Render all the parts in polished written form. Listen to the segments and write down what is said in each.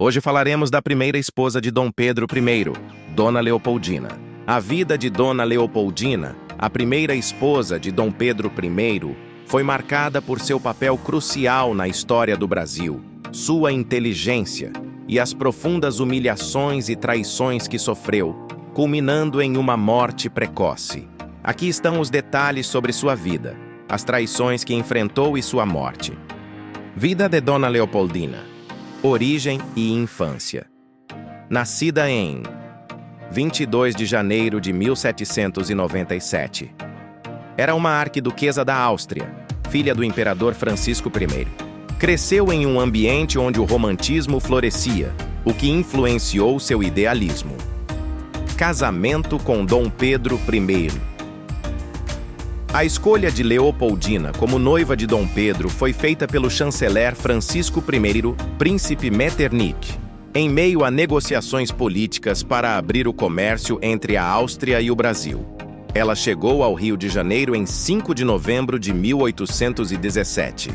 Hoje falaremos da primeira esposa de Dom Pedro I, Dona Leopoldina. A vida de Dona Leopoldina, a primeira esposa de Dom Pedro I, foi marcada por seu papel crucial na história do Brasil, sua inteligência e as profundas humilhações e traições que sofreu, culminando em uma morte precoce. Aqui estão os detalhes sobre sua vida, as traições que enfrentou e sua morte. Vida de Dona Leopoldina. Origem e infância. Nascida em 22 de janeiro de 1797. Era uma arquiduquesa da Áustria, filha do imperador Francisco I. Cresceu em um ambiente onde o romantismo florescia, o que influenciou seu idealismo. Casamento com Dom Pedro I. A escolha de Leopoldina como noiva de Dom Pedro foi feita pelo chanceler Francisco I, príncipe Metternich, em meio a negociações políticas para abrir o comércio entre a Áustria e o Brasil. Ela chegou ao Rio de Janeiro em 5 de novembro de 1817.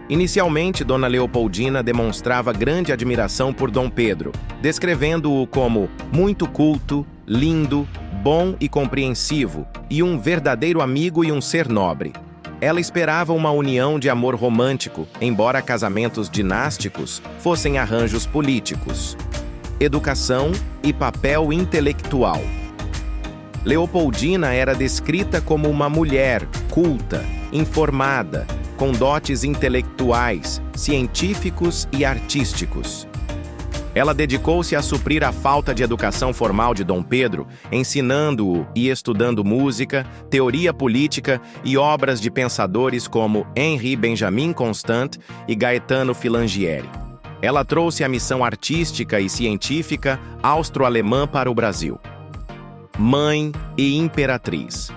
Inicialmente, Dona Leopoldina demonstrava grande admiração por Dom Pedro, descrevendo-o como muito culto, lindo, bom e compreensivo, e um verdadeiro amigo e um ser nobre. Ela esperava uma união de amor romântico, embora casamentos dinásticos fossem arranjos políticos. Educação e papel intelectual. Leopoldina era descrita como uma mulher culta, informada, com dotes intelectuais, científicos e artísticos. Ela dedicou-se a suprir a falta de educação formal de Dom Pedro, ensinando-o e estudando música, teoria política e obras de pensadores como Henri Benjamin Constant e Gaetano Filangieri. Ela trouxe a missão artística e científica austro-alemã para o Brasil. Mãe e imperatriz.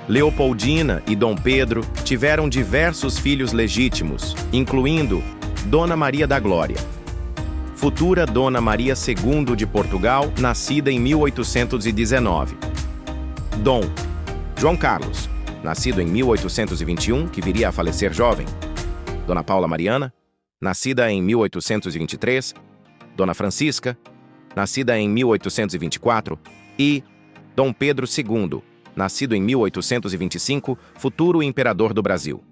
Leopoldina e Dom Pedro tiveram diversos filhos legítimos, incluindo Dona Maria da Glória, futura Dona Maria II de Portugal, nascida em 1819. Dom João Carlos, nascido em 1821, que viria a falecer jovem. Dona Paula Mariana, nascida em 1823. Dona Francisca, nascida em 1824. E Dom Pedro II, nascido em 1825, futuro imperador do Brasil.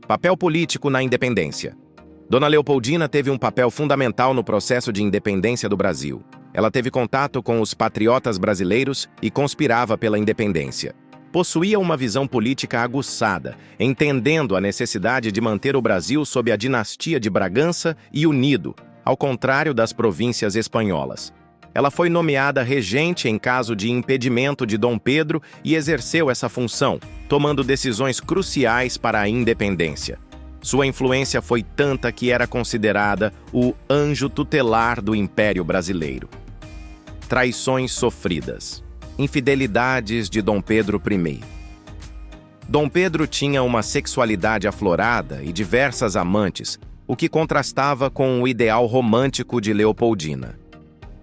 Papel político na independência. Dona Leopoldina teve um papel fundamental no processo de independência do Brasil. Ela teve contato com os patriotas brasileiros e conspirava pela independência. Possuía uma visão política aguçada, entendendo a necessidade de manter o Brasil sob a dinastia de Bragança e unido, ao contrário das províncias espanholas. Ela foi nomeada regente em caso de impedimento de Dom Pedro e exerceu essa função, tomando decisões cruciais para a independência. Sua influência foi tanta que era considerada o anjo tutelar do Império Brasileiro. Traições sofridas. Infidelidades de Dom Pedro I. Dom Pedro tinha uma sexualidade aflorada e diversas amantes, o que contrastava com o ideal romântico de Leopoldina.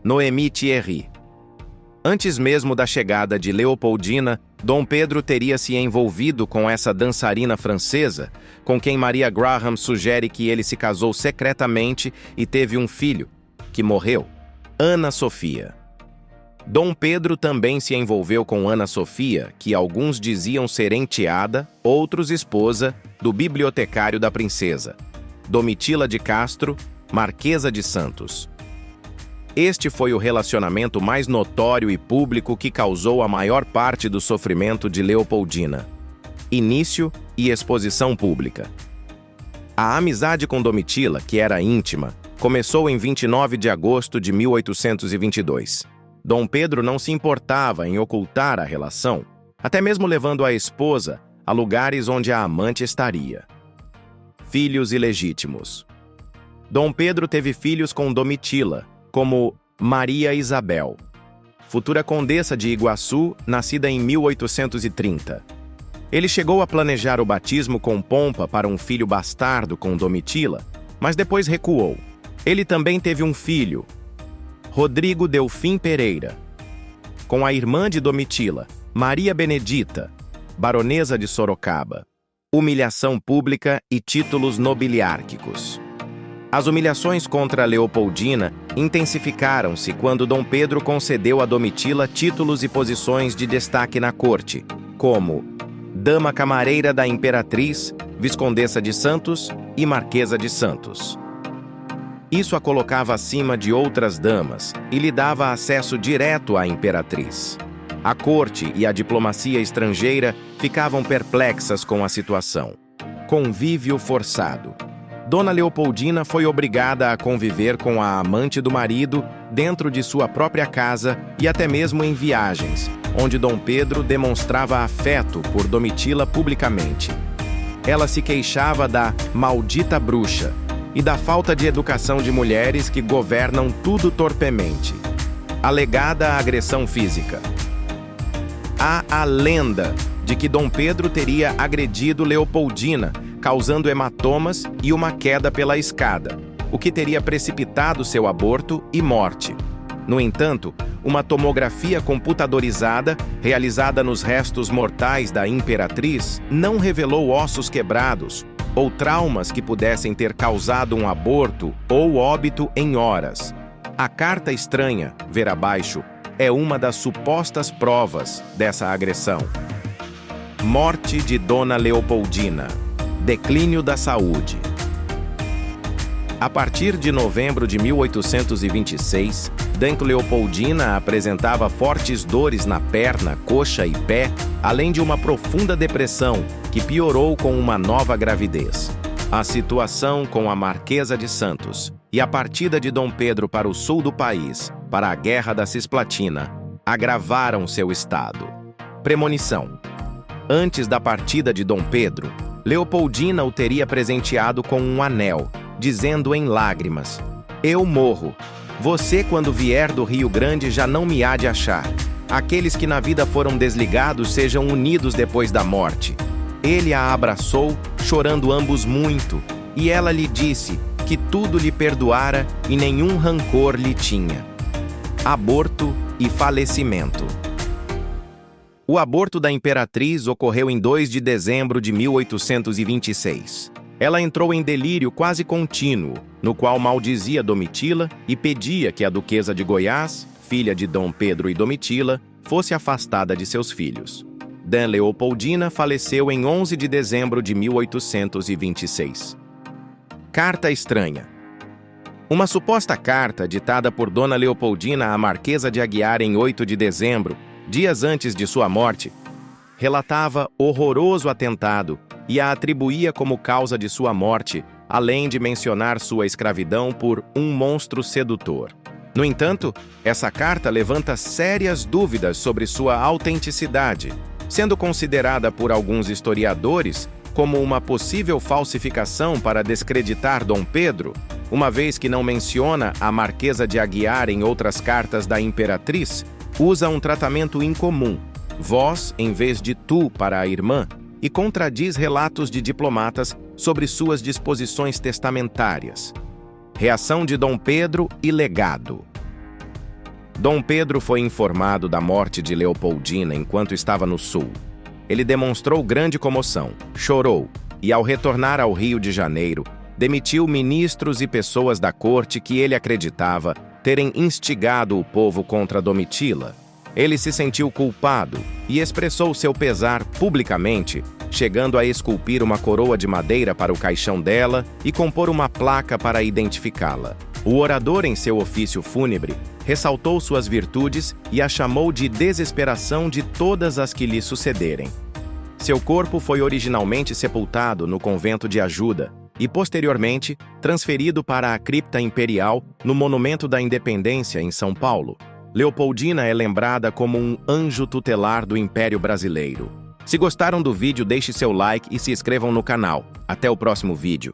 Noémie Thierry. Antes mesmo da chegada de Leopoldina, Dom Pedro teria se envolvido com essa dançarina francesa, com quem Maria Graham sugere que ele se casou secretamente e teve um filho, que morreu, Ana Sofia. Dom Pedro também se envolveu com Ana Sofia, que alguns diziam ser enteada, outros esposa, do bibliotecário da princesa, Domitila de Castro, Marquesa de Santos. Este foi o relacionamento mais notório e público que causou a maior parte do sofrimento de Leopoldina. Início e exposição pública. A amizade com Domitila, que era íntima, começou em 29 de agosto de 1822. Dom Pedro não se importava em ocultar a relação, até mesmo levando a esposa a lugares onde a amante estaria. Filhos ilegítimos. Dom Pedro teve filhos com Domitila, como Maria Isabel, futura condessa de Iguaçu, nascida em 1830. Ele chegou a planejar o batismo com pompa para um filho bastardo com Domitila, mas depois recuou. Ele também teve um filho, Rodrigo Delfim Pereira, com a irmã de Domitila, Maria Benedita, baronesa de Sorocaba. Humilhação pública e títulos nobiliárquicos. As humilhações contra Leopoldina intensificaram-se quando Dom Pedro concedeu a Domitila títulos e posições de destaque na corte, como Dama Camareira da Imperatriz, Viscondessa de Santos e Marquesa de Santos. Isso a colocava acima de outras damas e lhe dava acesso direto à imperatriz. A corte e a diplomacia estrangeira ficavam perplexas com a situação. Convívio forçado. Dona Leopoldina foi obrigada a conviver com a amante do marido dentro de sua própria casa e até mesmo em viagens, onde Dom Pedro demonstrava afeto por Domitila publicamente. Ela se queixava da maldita bruxa e da falta de educação de mulheres que governam tudo torpemente. Alegada agressão física. Há a lenda de que Dom Pedro teria agredido Leopoldina, causando hematomas e uma queda pela escada, o que teria precipitado seu aborto e morte. No entanto, uma tomografia computadorizada, realizada nos restos mortais da imperatriz, não revelou ossos quebrados ou traumas que pudessem ter causado um aborto ou óbito em horas. A carta estranha, ver abaixo, é uma das supostas provas dessa agressão. Morte de Dona Leopoldina. Declínio da saúde. A partir de novembro de 1826, Dona Leopoldina apresentava fortes dores na perna, coxa e pé, além de uma profunda depressão, que piorou com uma nova gravidez. A situação com a Marquesa de Santos e a partida de Dom Pedro para o sul do país, para a Guerra da Cisplatina, agravaram seu estado. Premonição. Antes da partida de Dom Pedro, Leopoldina o teria presenteado com um anel, dizendo em lágrimas: "Eu morro. Você, quando vier do Rio Grande, já não me há de achar. Aqueles que na vida foram desligados sejam unidos depois da morte." Ele a abraçou, chorando ambos muito, e ela lhe disse que tudo lhe perdoara e nenhum rancor lhe tinha. Aborto e falecimento. O aborto da imperatriz ocorreu em 2 de dezembro de 1826. Ela entrou em delírio quase contínuo, no qual maldizia Domitila e pedia que a duquesa de Goiás, filha de Dom Pedro e Domitila, fosse afastada de seus filhos. Dona Leopoldina faleceu em 11 de dezembro de 1826. Carta estranha. Uma suposta carta ditada por Dona Leopoldina à Marquesa de Aguiar em 8 de dezembro, dias antes de sua morte, relatava horroroso atentado e a atribuía como causa de sua morte, além de mencionar sua escravidão por um monstro sedutor. No entanto, essa carta levanta sérias dúvidas sobre sua autenticidade, sendo considerada por alguns historiadores como uma possível falsificação para descreditar Dom Pedro, uma vez que não menciona a Marquesa de Aguiar em outras cartas da imperatriz, usa um tratamento incomum, vós em vez de tu para a irmã, e contradiz relatos de diplomatas sobre suas disposições testamentárias. Reação de Dom Pedro e legado. Dom Pedro foi informado da morte de Leopoldina enquanto estava no sul. Ele demonstrou grande comoção, chorou e, ao retornar ao Rio de Janeiro, demitiu ministros e pessoas da corte que ele acreditava terem instigado o povo contra Domitila. Ele se sentiu culpado e expressou seu pesar publicamente, chegando a esculpir uma coroa de madeira para o caixão dela e compor uma placa para identificá-la. O orador, em seu ofício fúnebre, ressaltou suas virtudes e a chamou de desesperação de todas as que lhe sucederem. Seu corpo foi originalmente sepultado no convento de Ajuda e, posteriormente, transferido para a cripta imperial no Monumento da Independência, em São Paulo. Leopoldina é lembrada como um anjo tutelar do Império Brasileiro. Se gostaram do vídeo, deixe seu like e se inscrevam no canal. Até o próximo vídeo.